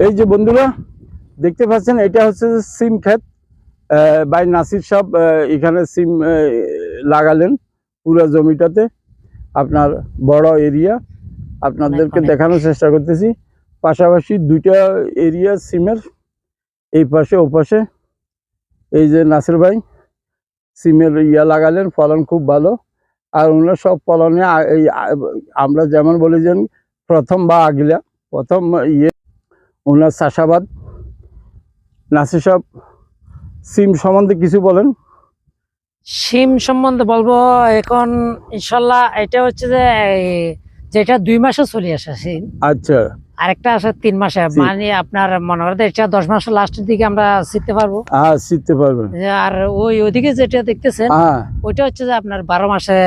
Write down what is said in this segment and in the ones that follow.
এই যে বন্ধুরা দেখতে পাচ্ছেন, এটা হচ্ছে সিম ক্ষেত। বাই নাসির সাহেব এখানে সিম লাগালেন পুরো জমিটাতে। আপনার বড় এরিয়া, আপনাদেরকে দেখানোর চেষ্টা করতেছি। পাশাপাশি দুইটা এরিয়া সিমের, এই পাশে ও পাশে। এই যে নাসির ভাই সিমের লাগালেন, ফলন খুব ভালো। আর ওনার সব ফলনে আমরা যেমন বলি যে প্রথম বা আগিলা প্রথম ওনার চাষাবাদ। নাসির সাহেব সিম সম্বন্ধে কিছু বলেন। সিম সম্বন্ধে বলবো এখন ইনশাল্লাহ এটা হচ্ছে যে যেটা 2 মাসে চলে আসে সিম। আচ্ছা। আরেকটা আছে 3 মাসে, মানে আপনার মনে করেন এটা 10 মাসের লাস্টের দিকে আমরা শিখতে পারবো। হ্যাঁ, শিখতে পারবেন। আর ওইদিকে যেটা দেখতেছেন ওইটা হচ্ছে যে আপনার 12 মাসে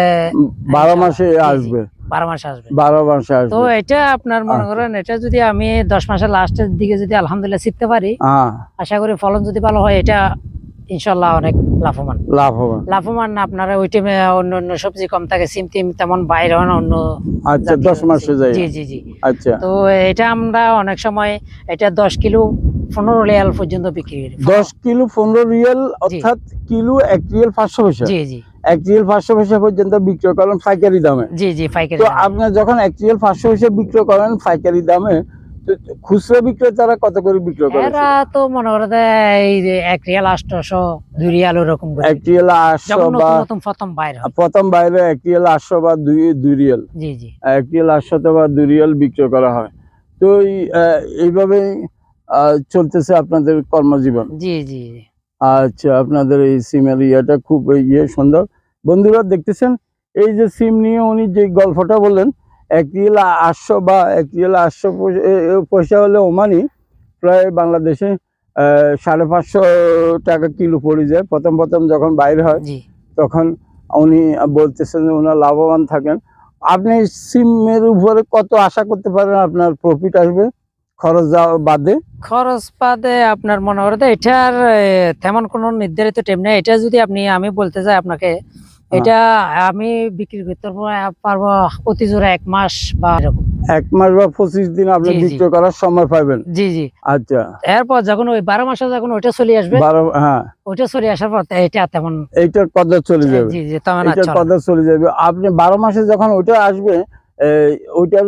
12 মাসে আসবে। 12 মাসে আসবে। 12 মাসে আসবে। তো এটা আপনার মনে করেন এটা যদি আমি 10 মাসের লাস্টের দিকে যদি আলহামদুলিল্লাহ শিখতে পারি, আশা করি ফলন যদি ভালো হয় এটা ইনশাল্লাহ অনেক লাভবান। আপনারা ওই টাইমে অন্য সবজি কম থাকে, সিম টিম তেমন বাইরে হয় না অন্য। আচ্ছা, 10 মাসে যায়। জি। আচ্ছা। তো এটা আমরা অনেক সময় এটা 10 কিলো 15 রিয়াল পর্যন্ত বিক্রি করি। 10 কিলো 15 রিয়াল, অর্থাৎ কিলো 1 রিয়াল 500 পয়সা। জি 1 রিয়াল 500 পয়সা পর্যন্ত বিক্রি করেন পাইকারি দামে। জি পাইকারি। তো আপনি যখন 1 রিয়াল 500 পয়সা বিক্রি করেন পাইকারি দামে, খুচরা বিক্রেতারা কত করে বিক্রি করে? এরা তো মনে করে এই 1 রিয়াল 800 2 রিয়াল ওরকম করে। 1 রিয়াল 800 বা প্রথম বাইরে 1 রিয়াল 800 বা 2 রিয়াল। জি 1 রিয়াল 800 বা 2 রিয়াল বিক্রি করা হয়। তো এইভাবে চলতেছে আপনাদের কর্মজীবন। জি। আচ্ছা, আপনাদের এই সিমের ইয়াটা খুব সুন্দর। বন্ধুরা দেখতেছেন, এই যে সিম নিয়ে উনি যে গল্পটা বললেন, 1 রিয়াল 800 বা 1 রিয়াল 800 পয়সা হলে ওমানি প্রায় বাংলাদেশে 550 টাকা কিলো পড়ে যায়। প্রথম যখন বাইরে হয় তখন উনি বলতেছেন যে ওনার লাভবান থাকেন। আপনি সিমের উপরে কত আশা করতে পারেন আপনার প্রফিট আসবে খরচ বাদে? আপনার মনে করে এটার তেমন কোনো নির্ধারিত টাইম নেই। এটা যদি আমি বলতে চাই আপনাকে, এটা আমি বিক্রি করতে পারবো অতি জোরে 1 মাস বা এরকম। 1 মাস বা 25 দিন আপনি বিক্রি করার সময় পাবেন। জি। আচ্ছা। এরপর যখন ওই 12 মাসে যখন ওইটা চলে আসবে, ওইটা চলে আসার পর এটা তেমন এইটার কদর চলে যাবে। জি তেমন এইটার কদর চলে যাবে। আপনি 12 মাসে যখন ওইটা আসবে, ওইটার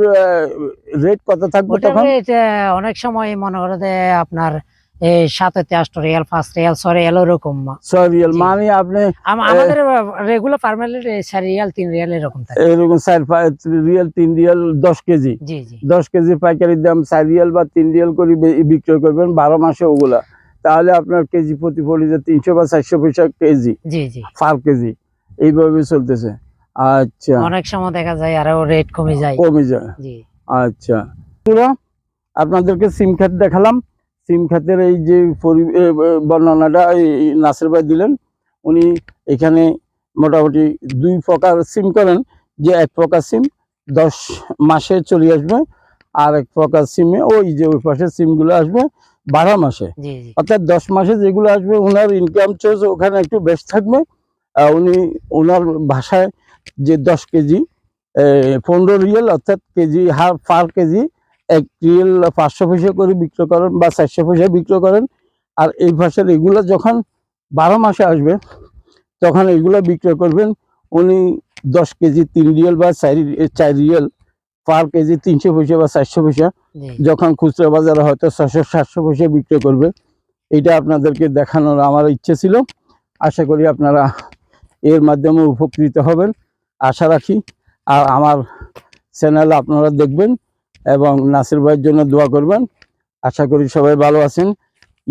রেট কত থাকবে তখন? অনেক সময় মনে করে যে আপনার 7 থেকে 8 রিয়াল 5 রিয়াল 6 রিয়াল এরকম। 6 রিয়াল মানে আপনি আমাদের রেগুলার পার্মানেন্ট 4 রিয়াল 3 রিয়াল এরকম থাকে। এরকম 4 রিয়াল 3 রিয়াল 10 কেজি। জি 10 কেজি পাইকারির দাম 4 রিয়াল বা 3 রিয়াল করে বিক্রি করবেন 12 মাসে ওগুলা। তাহলে আপনার কেজি প্রতি পড়ে যায় 300 বা 400 পয়সা কেজি। জি পার কেজি। এইভাবে চলতেছে। আচ্ছা। অনেক সময় দেখা যায় আরো রেট কমে যায়। জি। আচ্ছা, আপনাদেরকে সিম ক্ষেত দেখালাম। সিম ক্ষেতের এই যে বর্ণনাটা নাসির ভাই দিলেন। উনি এখানে মোটামুটি 2 প্রকার সিম করেন, যে 1 প্রকার সিম 10 মাসে চলে আসবে, আর 1 প্রকার সিমে ওই পাশে সিমগুলো আসবে 12 মাসে। অর্থাৎ 10 মাসে যেগুলো আসবে ওনার ইনকাম সোর্স ওখানে একটু বেশি থাকবে। উনি ওনার ভাষায় যে 10 কেজি 15 রিয়াল, অর্থাৎ কেজি পার কেজি 1 রিয়াল 500 পয়সা করে বিক্রি করেন বা 400 পয়সা বিক্রি করেন। আর এই ভাষার এগুলো যখন 12 মাসে আসবে তখন এগুলো বিক্রি করবেন উনি 10 কেজি 3 রিয়াল বা 4 রিয়াল পার কেজি 300 পয়সা বা 400 পয়সা, যখন খুচরা বাজারে হয়তো 600-700 পয়সা বিক্রি করবে। এটা আপনাদেরকে দেখানোর আমার ইচ্ছে ছিল। আশা করি আপনারা এর মাধ্যমে উপকৃত হবেন আশা রাখি। আর আমার চ্যানেল আপনারা দেখবেন এবং নাসির ভাইয়ের জন্য দোয়া করবেন। আশা করি সবাই ভালো আছেন।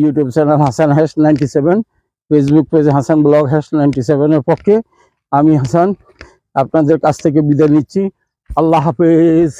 YouTube channel Hasan hash 97, Facebook page Hasan blog hash 97 এর পক্ষে আমি হাসান আপনাদের কাছ থেকে বিদায় নিচ্ছি। আল্লাহ হাফেজ।